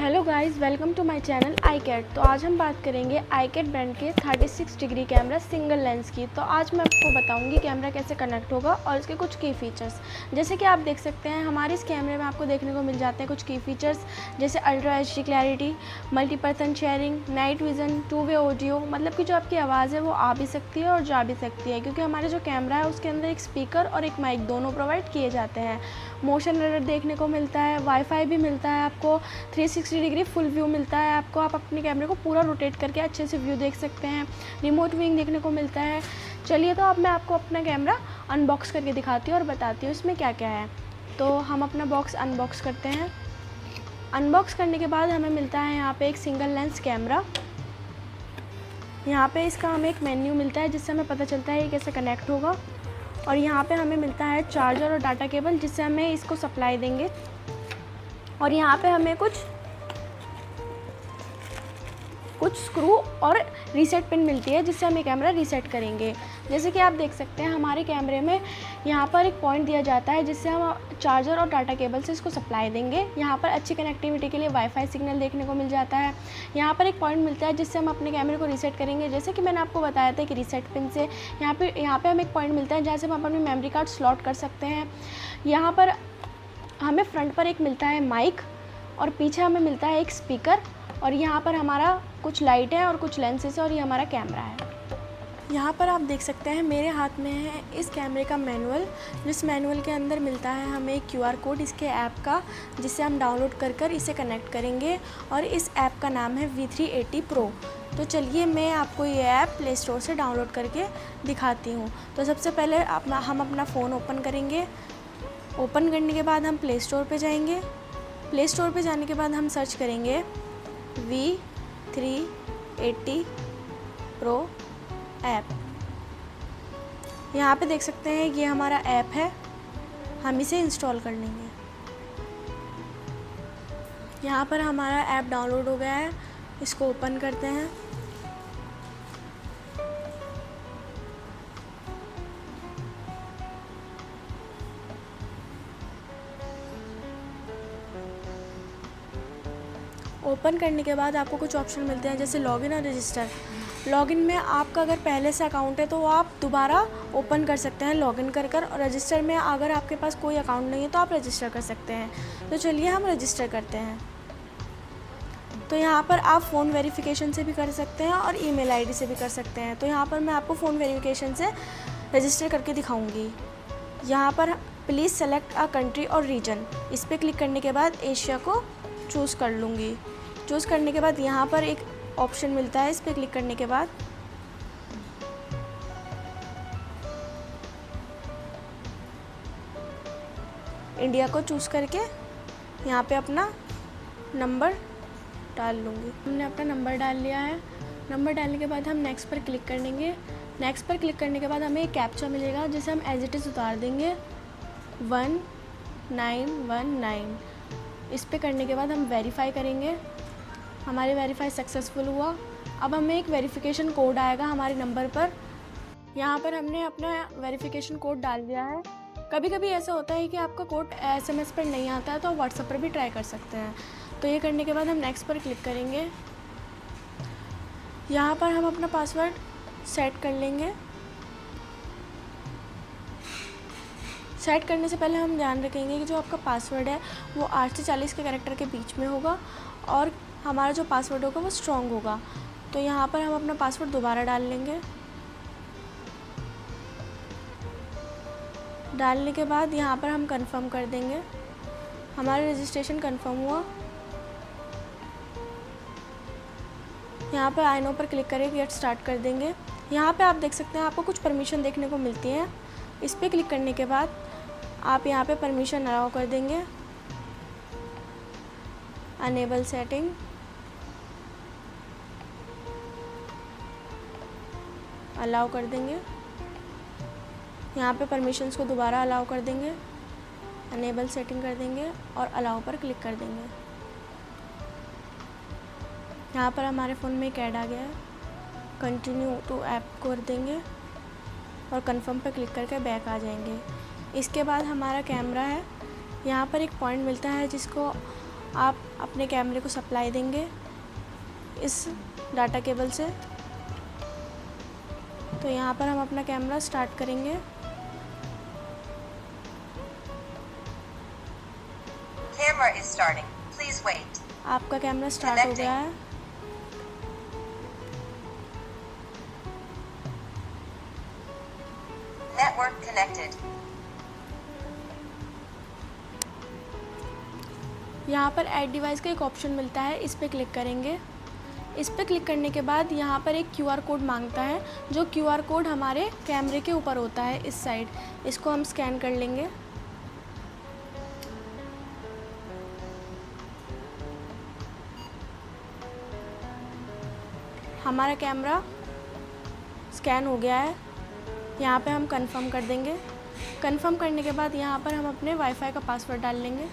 Hello guys, welcome to my channel iCat। तो आज हम बात करेंगे iCat ब्रांड के 36 डिग्री कैमरा सिंगल लेंस की। तो आज मैं आपको बताऊंगी कैमरा कैसे कनेक्ट होगा और इसके कुछ की फ़ीचर्स। जैसे कि आप देख सकते हैं हमारे इस कैमरे में आपको देखने को मिल जाते हैं कुछ की फ़ीचर्स, जैसे ultra HD clarity, multi person sharing, night vision, two way audio. मतलब कि जो आपकी आवाज़ है वो आ भी सकती है और जा भी सकती है, क्योंकि हमारे जो कैमरा है उसके अंदर एक स्पीकर और एक माइक दोनों प्रोवाइड किए जाते हैं। मोशन रडर देखने को मिलता है, वाईफाई भी मिलता है आपको, 360 डिग्री फुल व्यू मिलता है आपको। आप अपने कैमरे को पूरा रोटेट करके अच्छे से व्यू देख सकते हैं। रिमोट व्यूइंग देखने को मिलता है। चलिए तो अब मैं आपको अपना कैमरा अनबॉक्स करके दिखाती हूँ और बताती हूँ इसमें क्या क्या है। तो हम अपना बॉक्स अनबॉक्स करते हैं। अनबॉक्स करने के बाद हमें मिलता है यहाँ पे एक सिंगल लेंस कैमरा। यहाँ पे इसका हमें एक मेन्यू मिलता है जिससे हमें पता चलता है ये कैसे कनेक्ट होगा। और यहाँ पे हमें मिलता है चार्जर और डाटा केबल जिससे हमें इसको सप्लाई देंगे। और यहाँ पे हमें कुछ स्क्रू और रीसेट पिन मिलती है जिससे हमें कैमरा रीसेट करेंगे। जैसे कि आप देख सकते हैं हमारे कैमरे में यहाँ पर एक पॉइंट दिया जाता है जिससे हम चार्जर और डाटा केबल से इसको सप्लाई देंगे। यहाँ पर अच्छी कनेक्टिविटी के लिए वाईफाई सिग्नल देखने को मिल जाता है। यहाँ पर एक पॉइंट मिलता है जिससे हम अपने कैमरे को रीसेट करेंगे। जैसे कि मैंने आपको बताया था कि रीसेट पिन से यहाँ पे हमें एक पॉइंट मिलता है जहाँ से हम अपनी मेमोरी कार्ड स्लॉट कर सकते हैं। यहाँ पर हमें फ्रंट पर एक मिलता है माइक और पीछे हमें मिलता है एक स्पीकर। और यहाँ पर हमारा कुछ लाइट है और कुछ लेंसेज है और ये हमारा कैमरा है। यहाँ पर आप देख सकते हैं मेरे हाथ में है इस कैमरे का मैनुअल, जिस मैनुअल के अंदर मिलता है हमें एक QR कोड इसके ऐप का, जिससे हम डाउनलोड कर इसे कनेक्ट करेंगे। और इस ऐप का नाम है V380 Pro। तो चलिए मैं आपको ये ऐप प्ले स्टोर से डाउनलोड करके दिखाती हूँ। तो सबसे पहले हम अपना फ़ोन ओपन करेंगे। ओपन करने के बाद हम प्ले स्टोर पर जाएंगे। प्ले स्टोर पर जाने के बाद हम सर्च करेंगे V380 Pro ऐप। यहाँ पे देख सकते हैं ये हमारा ऐप है, हम इसे इंस्टॉल कर लेंगे। यहाँ पर हमारा ऐप डाउनलोड हो गया है, इसको ओपन करते हैं। ओपन करने के बाद आपको कुछ ऑप्शन मिलते हैं जैसे लॉगिन और रजिस्टर। लॉगिन में आपका अगर पहले से अकाउंट है तो आप दोबारा ओपन कर सकते हैं लॉगिन कर। और रजिस्टर में अगर आपके पास कोई अकाउंट नहीं है तो आप रजिस्टर कर सकते हैं। तो चलिए हम रजिस्टर करते हैं। तो यहाँ पर आप फ़ोन वेरिफिकेशन से भी कर सकते हैं और ईमेल आईडी से भी कर सकते हैं। तो यहाँ पर मैं आपको फ़ोन वेरिफिकेशन से रजिस्टर करके दिखाऊँगी। यहाँ पर प्लीज़ सेलेक्ट अ कंट्री और रीजन, इस पर क्लिक करने के बाद एशिया को चूज़ कर लूँगी। चूज़ करने के बाद यहाँ पर एक ऑप्शन मिलता है, इस पर क्लिक करने के बाद इंडिया को चूज़ करके यहाँ पे अपना नंबर डाल लूँगी। हमने अपना नंबर डाल लिया है। नंबर डालने के बाद हम नेक्स्ट पर क्लिक कर देंगे। नेक्स्ट पर क्लिक करने के बाद हमें एक कैप्चा मिलेगा जिसे हम एज इट इज़ उतार देंगे 1919। इस पे करने के बाद हम वेरीफाई करेंगे। हमारी वेरीफाई सक्सेसफुल हुआ। अब हमें एक वेरिफिकेशन कोड आएगा हमारे नंबर पर। यहाँ पर हमने अपना वेरिफिकेशन कोड डाल दिया है। कभी कभी ऐसा होता है कि आपका कोड SMS पर नहीं आता है तो आप व्हाट्सएप पर भी ट्राई कर सकते हैं। तो ये करने के बाद हम नेक्स्ट पर क्लिक करेंगे। यहाँ पर हम अपना पासवर्ड सेट कर लेंगे। सेट करने से पहले हम ध्यान रखेंगे कि जो आपका पासवर्ड है वो 8 से 40 के कैरेक्टर के बीच में होगा और हमारा जो पासवर्ड होगा वो स्ट्रॉन्ग होगा। तो यहाँ पर हम अपना पासवर्ड दोबारा डाल लेंगे। डालने के बाद यहाँ पर हम कंफर्म कर देंगे। हमारा रजिस्ट्रेशन कंफर्म हुआ। यहाँ पर आई नो पर क्लिक करके गेट स्टार्ट कर देंगे। यहाँ पे आप देख सकते हैं आपको कुछ परमिशन देखने को मिलती है। इस पर क्लिक करने के बाद आप यहाँ पे परमिशन अलाउ कर देंगे। अनेबल सेटिंग, अलाउ कर देंगे। यहाँ पे परमिशंस को दोबारा अलाउ कर देंगे। अनेबल सेटिंग कर देंगे और अलाउ पर क्लिक कर देंगे। यहाँ पर हमारे फ़ोन में एक ऐड आ गया है, कंटिन्यू टू ऐप कर देंगे और कंफर्म पर क्लिक करके बैक आ जाएंगे। इसके बाद हमारा कैमरा है, यहाँ पर एक पॉइंट मिलता है जिसको आप अपने कैमरे को सप्लाई देंगे इस डाटा केबल से। तो यहाँ पर हम अपना कैमरा स्टार्ट करेंगे। Camera is starting. Please wait. आपका कैमरा स्टार्ट हो गया है। Network connected. यहाँ पर ऐड डिवाइस का एक ऑप्शन मिलता है, इस पर क्लिक करेंगे। इस पर क्लिक करने के बाद यहाँ पर एक QR कोड मांगता है, जो QR कोड हमारे कैमरे के ऊपर होता है इस साइड। इसको हम स्कैन कर लेंगे। हमारा कैमरा स्कैन हो गया है। यहाँ पे हम कंफर्म कर देंगे। कंफर्म करने के बाद यहाँ पर हम अपने वाईफाई का पासवर्ड डाल लेंगे।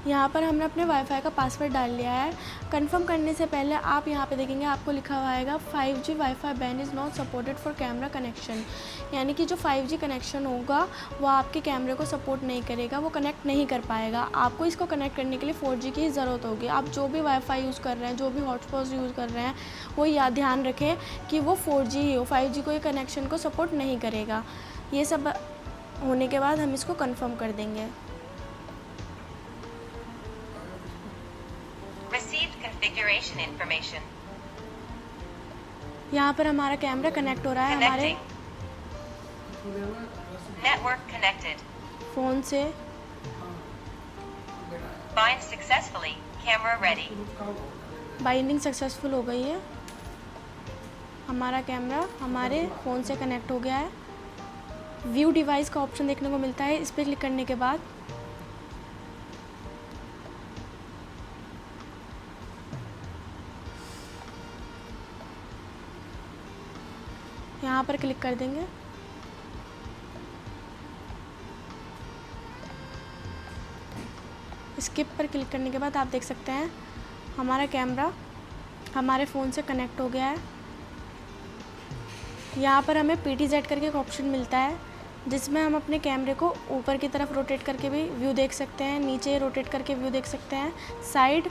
यहाँ पर हमने अपने वाईफाई का पासवर्ड डाल लिया है। कंफर्म करने से पहले आप यहाँ पे देखेंगे, आपको लिखा हुआ आएगा 5G wifi band is not supported for camera connection, यानी कि जो 5G कनेक्शन होगा वो आपके कैमरे को सपोर्ट नहीं करेगा, वो कनेक्ट नहीं कर पाएगा। आपको इसको कनेक्ट करने के लिए 4G की ज़रूरत होगी। आप जो भी वाईफाई यूज़ कर रहे हैं, जो भी हॉटस्पॉट यूज़ कर रहे हैं, वो ध्यान रखें कि वो 4G ही हो, 5G को ये कनेक्शन को सपोर्ट नहीं करेगा। ये सब होने के बाद हम इसको कन्फर्म कर देंगे। Configuration information. यहाँ पर हमारा कैमरा कनेक्ट हो रहा है हमारे Network connected. फ़ोन से। Bind successfully. Camera ready. Binding successful हो गई है। हमारा कैमरा हमारे फ़ोन से कनेक्ट हो गया है। व्यू डिवाइस का ऑप्शन देखने को मिलता है, इस पर क्लिक करने के बाद यहाँ पर क्लिक कर देंगे। स्किप पर क्लिक करने के बाद आप देख सकते हैं हमारा कैमरा हमारे फ़ोन से कनेक्ट हो गया है। यहाँ पर हमें PTZ करके एक ऑप्शन मिलता है, जिसमें हम अपने कैमरे को ऊपर की तरफ रोटेट करके भी व्यू देख सकते हैं, नीचे रोटेट करके व्यू देख सकते हैं, साइड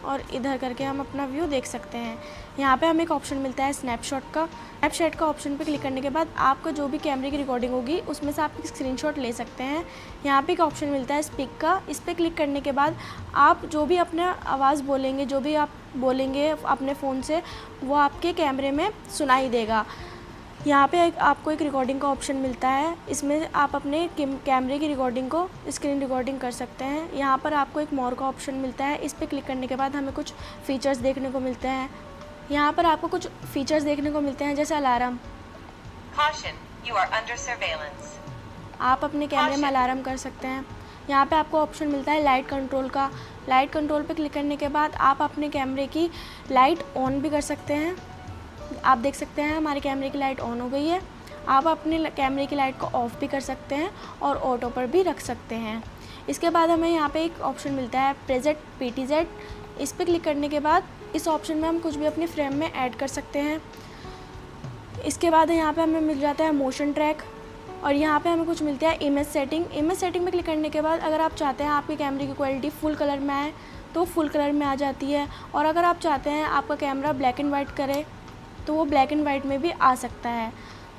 और इधर करके हम अपना व्यू देख सकते हैं। यहाँ पे हमें एक ऑप्शन मिलता है स्नैपशॉट का। स्नैपशॉट का ऑप्शन पे क्लिक करने के बाद आपका जो भी कैमरे की रिकॉर्डिंग होगी उसमें से आप एक स्क्रीनशॉट ले सकते हैं। यहाँ पे एक ऑप्शन मिलता है स्पीक का। इस पर क्लिक करने के बाद आप जो भी अपना आवाज़ बोलेंगे, जो भी आप बोलेंगे अपने फ़ोन से, वो आपके कैमरे में सुनाई देगा। यहाँ पे आपको एक रिकॉर्डिंग का ऑप्शन मिलता है, इसमें आप अपने कैमरे की रिकॉर्डिंग को स्क्रीन रिकॉर्डिंग कर सकते हैं। यहाँ पर आपको एक मोर का ऑप्शन मिलता है, इस पर क्लिक करने के बाद हमें कुछ फ़ीचर्स देखने को मिलते हैं। यहाँ पर आपको कुछ फ़ीचर्स देखने को मिलते हैं, जैसे alarm. Caution, you are under surveillance. आप अपने कैमरे में अलार्म कर सकते हैं। यहाँ पे आपको ऑप्शन मिलता है लाइट कंट्रोल का। लाइट कंट्रोल पे क्लिक करने के बाद आप अपने कैमरे की लाइट ऑन भी कर सकते हैं। आप देख सकते हैं हमारे कैमरे की लाइट ऑन हो गई है। आप अपने कैमरे की लाइट को ऑफ़ भी कर सकते हैं और ऑटो पर भी रख सकते हैं। इसके बाद हमें यहाँ पे एक ऑप्शन मिलता है प्रेजेंट PTZ। इस पर क्लिक करने के बाद इस ऑप्शन में हम कुछ भी अपनी फ्रेम में ऐड कर सकते हैं। इसके बाद यहाँ पे हमें मिल जाता है मोशन ट्रैक, और यहाँ पे हमें कुछ मिलता है इमेज सेटिंग। इमेज सेटिंग में क्लिक करने के बाद अगर आप चाहते हैं आपके कैमरे की क्वालिटी फुल कलर में आए तो फुल कलर में आ जाती है, और अगर आप चाहते हैं आपका कैमरा ब्लैक एंड वाइट करे तो वो ब्लैक एंड वाइट में भी आ सकता है।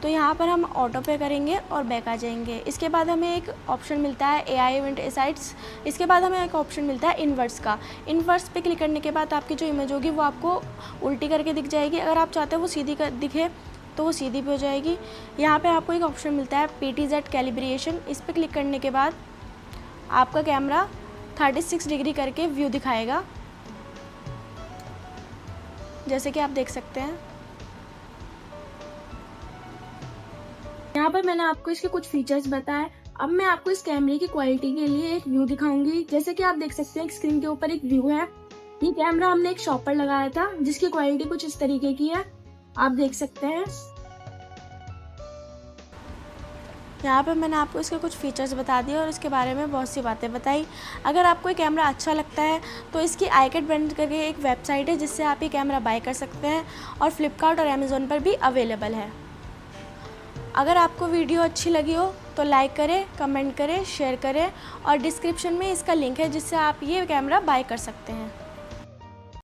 तो यहाँ पर हम ऑटो पे करेंगे और बैक आ जाएंगे। इसके बाद हमें एक ऑप्शन मिलता है AI इवेंट इनसाइट्स। इसके बाद हमें एक ऑप्शन मिलता है इन्वर्स का। इन्वर्स पे क्लिक करने के बाद आपकी जो इमेज होगी वो आपको उल्टी करके दिख जाएगी। अगर आप चाहते हैं वो सीधी दिखे तो वो सीधी भी हो जाएगी। यहाँ पे आपको एक ऑप्शन मिलता है PTZ कैलिब्रेशन। इस पर क्लिक करने के बाद आपका कैमरा 36 डिग्री करके व्यू दिखाएगा, जैसे कि आप देख सकते हैं। यहाँ पर मैंने आपको इसके कुछ फीचर्स बताए। अब मैं आपको इस कैमरे की क्वालिटी के लिए एक व्यू दिखाऊंगी। जैसे कि आप देख सकते हैं स्क्रीन के ऊपर एक व्यू है। ये कैमरा हमने एक शॉप पर लगाया था, जिसकी क्वालिटी कुछ इस तरीके की है, आप देख सकते हैं। यहाँ पर मैंने आपको इसके कुछ फीचर्स बता दिए और इसके बारे में बहुत सी बातें बताई। अगर आपको ये कैमरा अच्छा लगता है तो इसकी iCat ब्रांड करके एक वेबसाइट है, जिससे आप ये कैमरा बाय कर सकते हैं, और फ्लिपकार्ट और अमेज़ोन पर भी अवेलेबल है। अगर आपको वीडियो अच्छी लगी हो तो लाइक करें, कमेंट करें, शेयर करें और डिस्क्रिप्शन में इसका लिंक है जिससे आप ये कैमरा बाय कर सकते हैं।